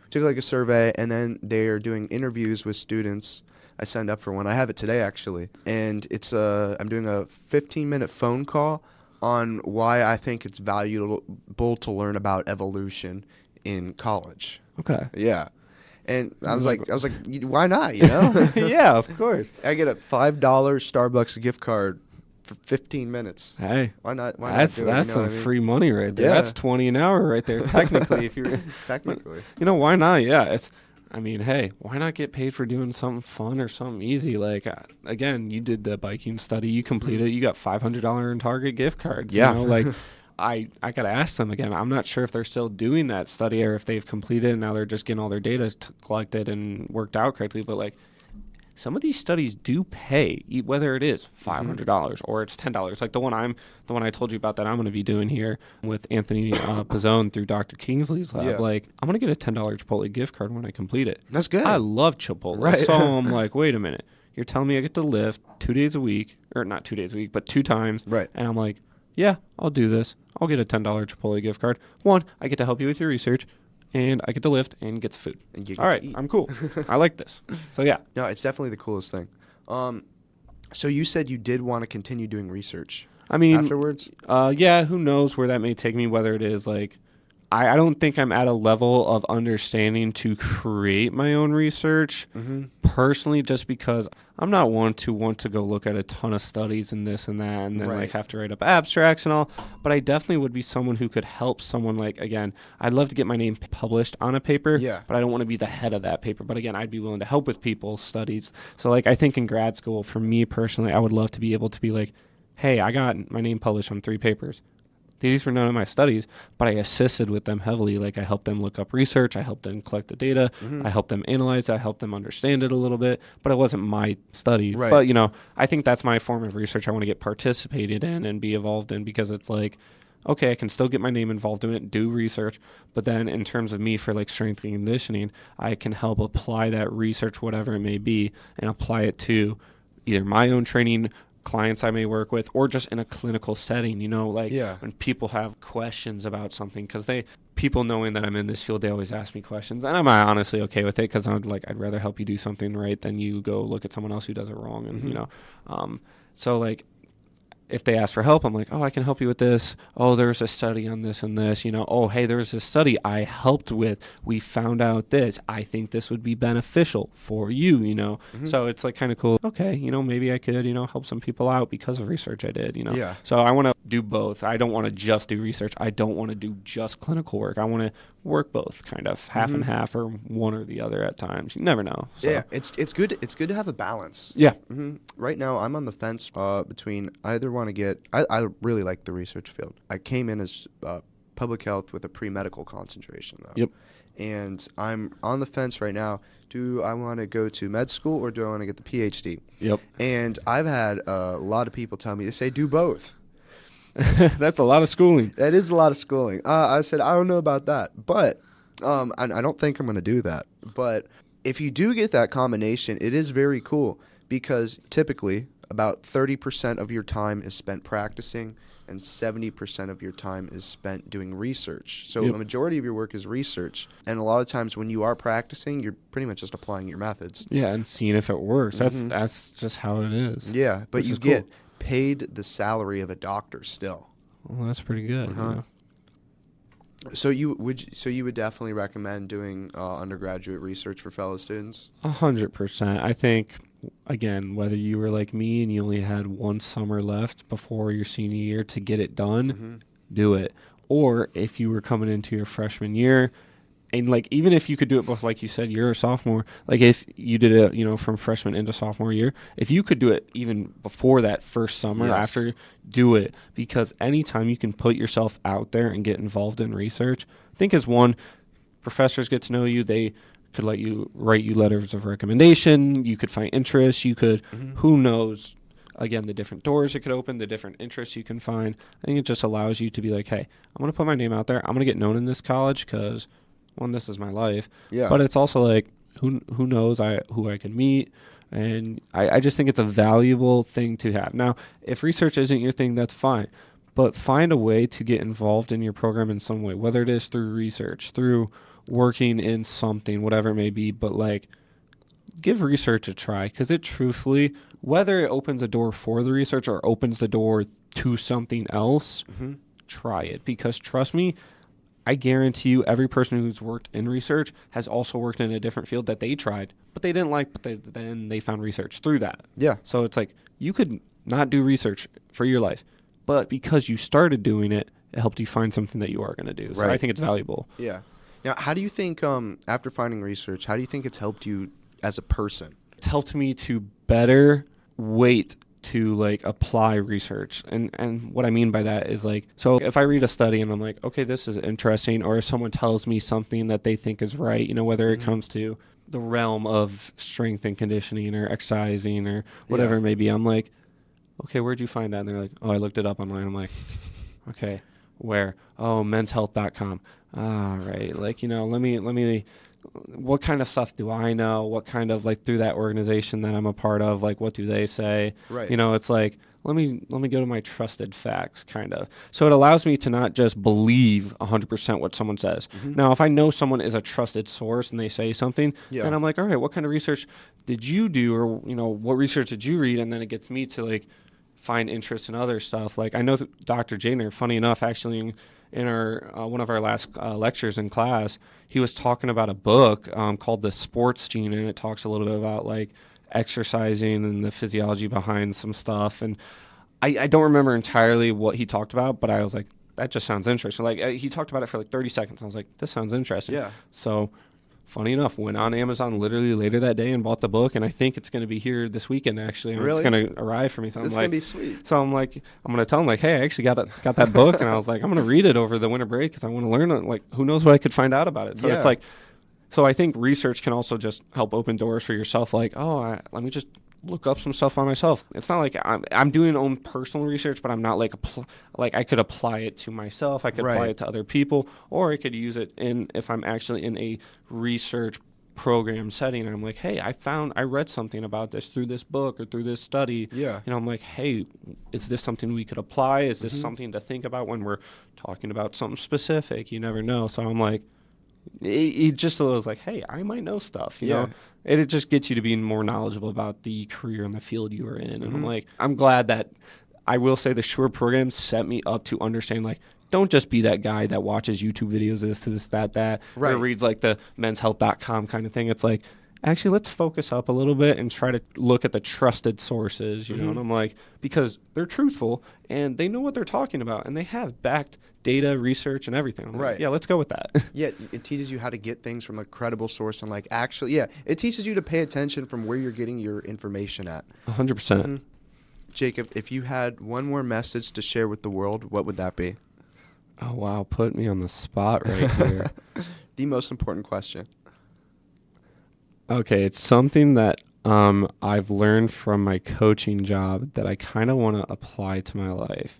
take like a survey, and then they're doing interviews with students. I signed up for one. I have it today actually, and it's I'm doing a 15-minute phone call on why I think it's valuable to learn about evolution in college. Okay. Yeah. And I was like, why not? You know? Yeah, of course. I get a $5 Starbucks gift card for 15 minutes. Hey, Why not? Why that's not do it, that's you know some what I mean? free money right there. Yeah. That's 20 an hour right there, technically. If you're Technically. why not? Yeah, I mean, hey, why not get paid for doing something fun or something easy? Like, again, you did the biking study, you completed it, you got $500 in Target gift cards. Yeah. You know, like, I got to ask them again. I'm not sure if they're still doing that study or if they've completed and now they're just getting all their data collected and worked out correctly. But, like, some of these studies do pay, whether it is $500 or it's $10. Like the one I told you about that I'm going to be doing here with Anthony Pizzone through Dr. Kingsley's lab. Yeah. Like, I'm going to get a $10 Chipotle gift card when I complete it. That's good. I love Chipotle. Right. So I'm like, wait a minute. You're telling me I get to lift 2 days a week, or not 2 days a week, but 2 times. Right. And I'm like, yeah, I'll do this. I'll get a $10 Chipotle gift card. One, I get to help you with your research, and I get to lift and get the food. And you get all right, to eat. I'm cool. I like this. So yeah. No, it's definitely the coolest thing. So you said you did want to continue doing research. I mean, afterwards? Yeah, who knows where that may take me, whether it is like, I don't think I'm at a level of understanding to create my own research personally, just because I'm not one to want to go look at a ton of studies and this and that and then Right. like have to write up abstracts and all. But I definitely would be someone who could help someone. Like, again, I'd love to get my name published on a paper, but I don't want to be the head of that paper. But again, I'd be willing to help with people's studies. So like, I think in grad school, for me personally, I would love to be able to be like, hey, I got my name published on 3 papers. These were none of my studies, but I assisted with them heavily. Like, I helped them look up research. I helped them collect the data. I helped them analyze. I helped them understand it a little bit, but it wasn't my study. Right. But, I think that's my form of research I want to get participated in and be involved in, because it's like, okay, I can still get my name involved in it, do research, but then in terms of me for like strength and conditioning, I can help apply that research, whatever it may be, and apply it to either my own training, clients I may work with, or just in a clinical setting, when people have questions about something, because people knowing that I'm in this field, they always ask me questions, and I'm honestly okay with it, because I'm like, I'd rather help you do something right than you go look at someone else who does it wrong. And so like, if they ask for help, I'm like, oh, I can help you with this. Oh, there's a study on this and this, Oh, hey, there's this study I helped with. We found out this. I think this would be beneficial for you, So it's like kind of cool. Okay, maybe I could, help some people out because of research I did, Yeah. So I want to do both. I don't want to just do research. I don't want to do just clinical work. I want to work both, kind of half and half, or one or the other at times. You never know. So. Yeah, it's good. It's good to have a balance. Yeah. Right now, I'm on the fence between either want to get. I really like the research field. I came in as public health with a pre-medical concentration, though. Yep. And I'm on the fence right now. Do I want to go to med school or do I want to get the PhD? Yep. And I've had a lot of people tell me, they say do both. That's a lot of schooling. That is a lot of schooling. I said, I don't know about that. But I don't think I'm going to do that. But if you do get that combination, it is very cool, because typically about 30% of your time is spent practicing and 70% of your time is spent doing research. So the majority of your work is research. And a lot of times when you are practicing, you're pretty much just applying your methods. Yeah, and seeing if it works. That's just how it is. Yeah, but Which you is get cool. paid the salary of a doctor still. Well, that's pretty good. So you would definitely recommend doing undergraduate research for fellow students? 100%. I think, again, whether you were like me and you only had 1 summer left before your senior year to get it done, do it. Or if you were coming into your freshman year, and like, even if you could do it before, like you said, you're a sophomore, like if you did it, from freshman into sophomore year, if you could do it even before that first summer, after, do it. Because anytime you can put yourself out there and get involved in research, I think as one, professors get to know you, they could let you write you letters of recommendation, you could find interests, you could, who knows, again, the different doors it could open, the different interests you can find. I think it just allows you to be like, hey, I'm going to put my name out there, I'm going to get known in this college, because one, this is my life. Yeah. But it's also like, who knows who I can meet. And I just think it's a valuable thing to have. Now, if research isn't your thing, that's fine. But find a way to get involved in your program in some way, whether it is through research, through working in something, whatever it may be. But like, give research a try, because it truthfully, whether it opens a door for the research or opens the door to something else, try it. Because trust me, I guarantee you every person who's worked in research has also worked in a different field that they tried, but they didn't like, but then they found research through that. Yeah. So it's like, you could not do research for your life. But because you started doing it, it helped you find something that you are going to do. So Right. I think it's valuable. Yeah. Now, how do you think, after finding research, how do you think it's helped you as a person? It's helped me to better wait to like apply research. And what I mean by that is like, so if I read a study and I'm like, okay, this is interesting, or if someone tells me something that they think is right, you know, whether it comes to the realm of strength and conditioning or exercising or whatever it may be, I'm like, okay, where'd you find that? And they're like, oh, I looked it up online. I'm like, okay, where? Oh, menshealth.com. Ah, right. Like, you know, let me, what kind of stuff do I know? What kind of, like, through that organization that I'm a part of, like, what do they say? Right. You know, it's like, let me go to my trusted facts, kind of. So it allows me to not just believe 100% what someone says. Now, if I know someone is a trusted source and they say something, then I'm like, all right, what kind of research did you do? Or, you know, what research did you read? And then it gets me to, like, find interest in other stuff. Like, I know Dr. Janer, funny enough, actually, in our one of our last lectures in class, he was talking about a book called The Sports Gene, and it talks a little bit about like exercising and the physiology behind some stuff. And I don't remember entirely what he talked about, but I was like, that just sounds interesting. Like he talked about it for like 30 seconds. I was like, this sounds interesting. Yeah. So funny enough, went on Amazon literally later that day and bought the book, and I think it's going to be here this weekend, actually. And Really? It's going to arrive for me. So It's going to be sweet. So I'm like, I'm going to tell him, like, hey, I actually got that book, and I was like, I'm going to read it over the winter break because I want to learn it. Like, who knows what I could find out about it. So it's like, so I think research can also just help open doors for yourself. Like, let me just look up some stuff by myself. It's not like I'm doing own personal research, but I'm not like I could apply it to myself. I could apply it to other people, or I could use it if I'm actually in a research program setting. I'm like, hey, I read something about this through this book or through this study. Yeah. You know, I'm like, hey, is this something we could apply? Is this something to think about when we're talking about something specific? You never know. So I'm like, it just was like, hey, I might know stuff, you know? It just gets you to be more knowledgeable about the career and the field you are in. And I'm like, I'm glad that I will say the Shure program set me up to understand, like, don't just be that guy that watches YouTube videos, this, that, or reads like the menshealth.com kind of thing. It's like, actually, let's focus up a little bit and try to look at the trusted sources, you know? And I'm like, because they're truthful and they know what they're talking about and they have backed data, research, and everything. I'm like, yeah, let's go with that. Yeah, it teaches you how to get things from a credible source and like actually, it teaches you to pay attention from where you're getting your information at. 100%. Jacob, if you had one more message to share with the world, what would that be? Oh, wow. Put me on the spot right here. The most important question. Okay, it's something that I've learned from my coaching job that I kind of want to apply to my life.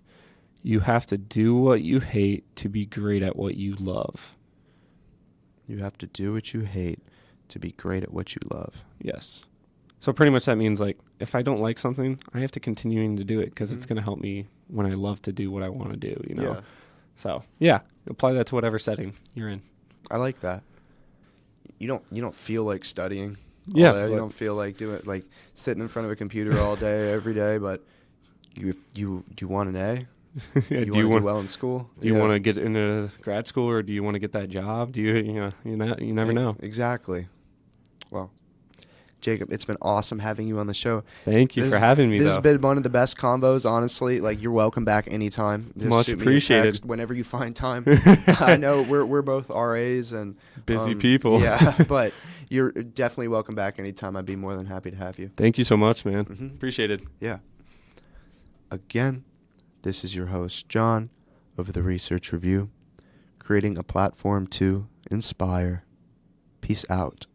You have to do what you hate to be great at what you love. You have to do what you hate to be great at what you love. Yes. So pretty much that means, like, if I don't like something, I have to continue to do it because it's going to help me when I love to do what I want to do, you know? Yeah. So, yeah, apply that to whatever setting you're in. I like that. You don't feel like studying. Yeah. You don't feel like sitting in front of a computer all day, every day, but you want an A? Yeah, you want to do well in school? Do you want to get into grad school, or do you want to get that job? You never know. Exactly. Well, Jacob, it's been awesome having you on the show. Thank you for having me. This has been one of the best combos, honestly. Like, you're welcome back anytime. Just much shoot me a appreciated. text whenever you find time. I know we're both RAs and busy people. Yeah, but you're definitely welcome back anytime. I'd be more than happy to have you. Thank you so much, man. Appreciated. Yeah. Again, this is your host, John, of the Research Review, creating a platform to inspire. Peace out.